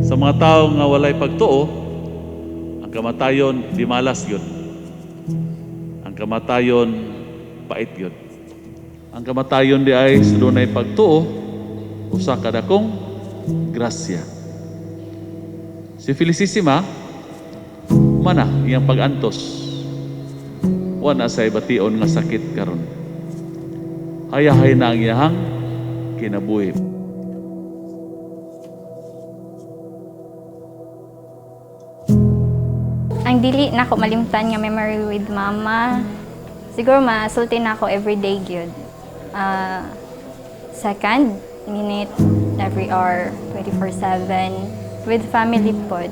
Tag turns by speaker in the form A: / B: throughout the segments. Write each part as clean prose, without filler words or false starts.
A: Sa mga tao nga walay pagtuo, ang kamatayon di malas yun. Ang kamatayon pait yun. Ang kamatayon di ay sunay pagtuo usa ka dakong grasya. Si Felicissima mana iyang pag-antos. Wala sa bation nga sakit karon. Hayahay na ang iyahang kinabuhi.
B: Ang dili na ako malimtan nga memory with mama. Siguro masulti na ako everyday gyud. Second, minute, every hour, 24/7 with family pod.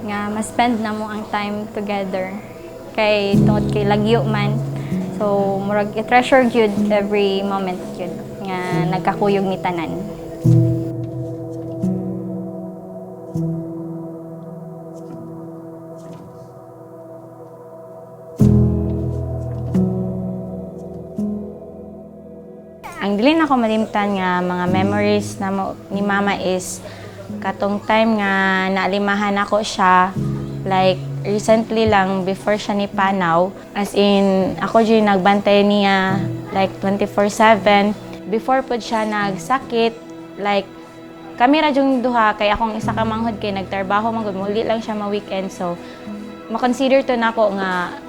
B: Nga ma-spend na mo ang time together. Kay tungod kay lagyo man. So murag i-treasure gyud every moment gyud nga nagkakuyog ni tanan. Ang dili na ako malimtan nga mga memories na ni mama is katong time nga naalimahan ako siya, like recently lang before siya ni panaw, as in ako dyan nagbantay niya like 24/7. Before po siya nagsakit, like kami ra yung duha kay akong isa ka manghod kay nagtrabaho man gud, muli lang siya ma-weekend, so makonsider to nako nga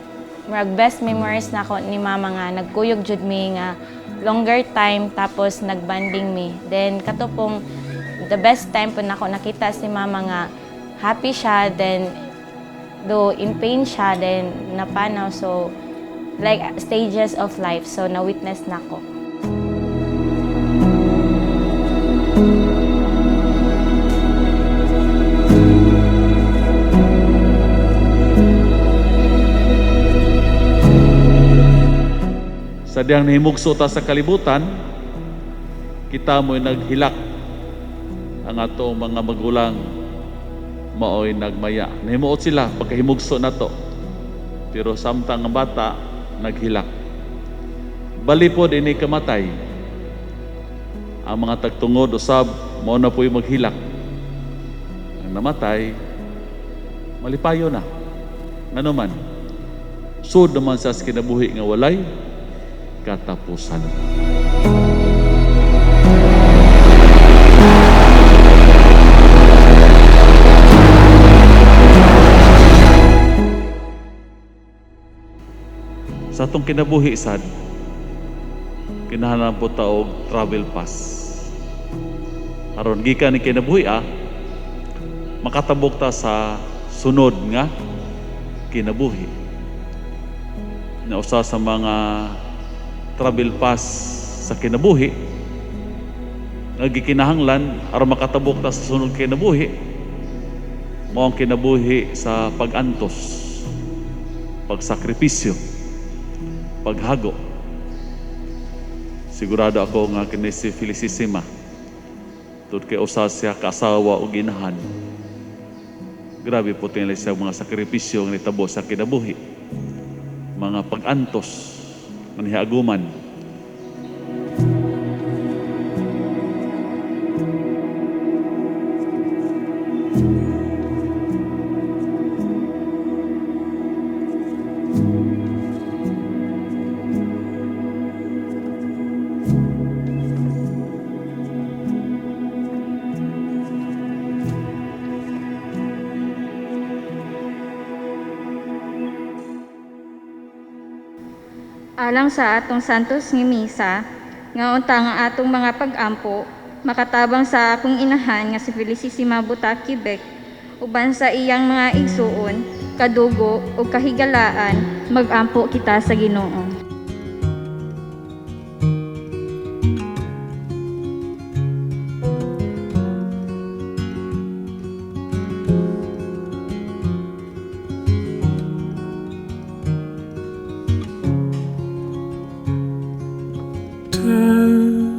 B: murag best memories nako ni mama nga nagkuyog jud mi nga longer time tapos nagbanding mi. Then kato pong the best time po nako nakita si mama nga happy siya, then though in pain siya, then napanaw, so like stages of life, so na-witness nako.
A: Sadyang nahimugso ta sa kalibutan, kita mo'y naghilak. Ang atong mga magulang mao'y nagmaya. Nahimuot sila pagkahimugso na to. Pero samtang ang bata, naghilak. Bali po din kamatay. Ang mga tagtungod usab, mao na po'y maghilak. Ang namatay, malipayo na. Ano man, sud naman sa kinabuhi nga walay katapusan. Sa atong kinabuhi sad, kinahanglan po ta og travel pass. Aron gikan ni kinabuhi makatabok ta sa sunod nga kinabuhi. Na usa sa mga travel pass sa kinabuhi nga gikinahanglan aron makatabok ta sa sunod kinabuhi, mao ang kinabuhi sa pag-antos, pagsakripisyo, paghago. Sigurado ako nga kini si Felicissima tud kay usa siya kaasawa og inahan. Grabe po tingali sa mga sakripisyo nga nitabo sa kinabuhi, mga pag-antos, manhiaguman.
C: Alang sa atong santos nga misa, nga unta nga atong mga pag-ampo, makatabang sa akong inahan nga si Felicissima Butaki Beck, uban sa iyang mga igsuon, kadugo o kahigalaan, mag-ampo kita sa Ginoo.
D: Turn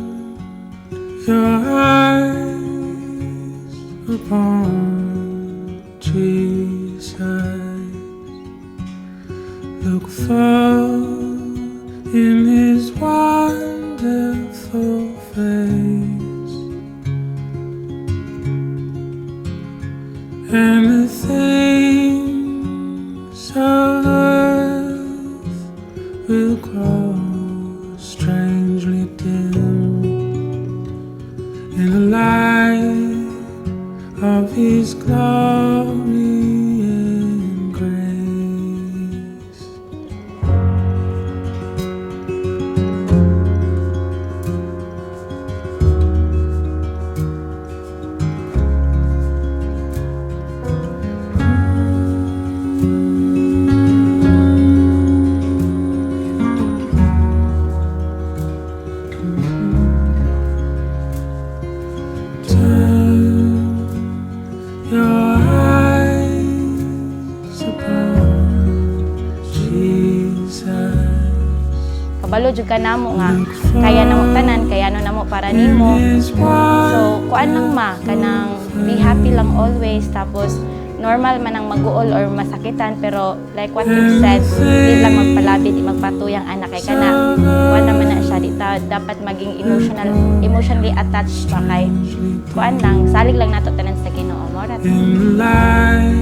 D: your eyes upon Jesus. Look full in His wonderful face. and the things of earth will grow strangely dim in the light of His glory and grace. Turn your eyes upon Jesus.
B: Kabalo jud ka namo nga kaya namo tanan, kaya no namo para nimo. So kuan lang ma kanang be happy lang always, tapos normal man ang maguol or masakitan, pero like what you said, di lang magpalabit, di magpatuyang anak kay kana kuan naman na siya dito, dapat maging emotionally attached pa kay kuan lang, salig lang nato tanan sa Ginoo mo rat.
D: In the light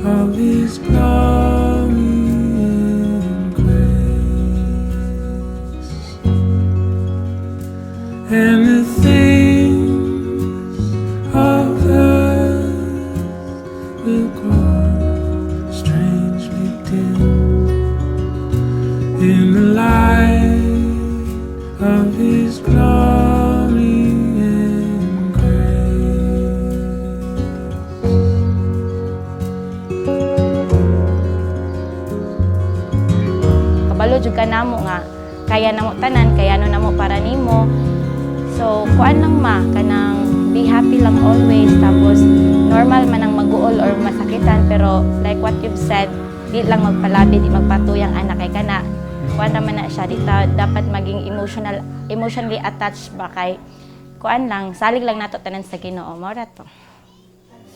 D: of His glory and grace, and the things of earth will grow strangely dim in the light of His glory and grace.
B: Kabalo jud ka namo nga kaya namo tanan, kaya no namo para nimo. So kuan lang ma kanang be happy lang always, tapos normal man ang maguol or masakitan, pero like what you've said, di lang magpalabit, di magpatuyang anak kay kana kuan naman na siya dito, dapat maging emotionally attached ba kay kuan lang, salig lang nato tanan sa Ginoo mo ra to.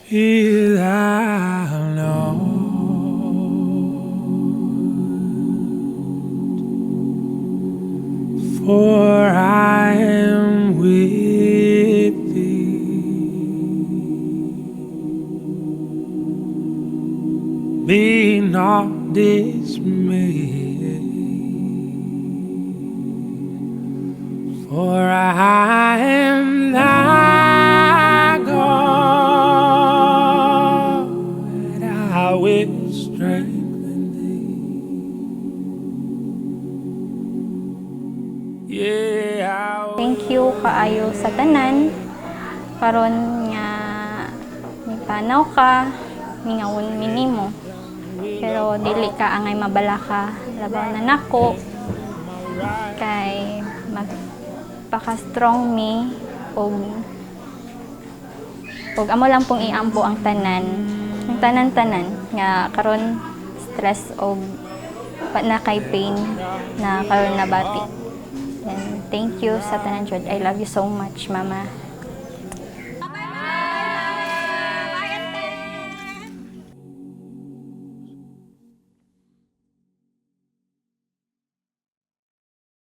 D: Be thou known, for I am with thee. Be not dismayed, for I am thy God. I will strengthen thee. Yeah, I will.
C: Thank you kaayo sa tanan karon nga mipanaw ka mingawon minimo, pero dili ka angay mabala ka labaw na nako kay magpaka-strong mi og amo lang pong iampo ang tanan nga karon stress og na kay pain na karon nabati. And thank you sa tanan jud. I love you so much, Mama.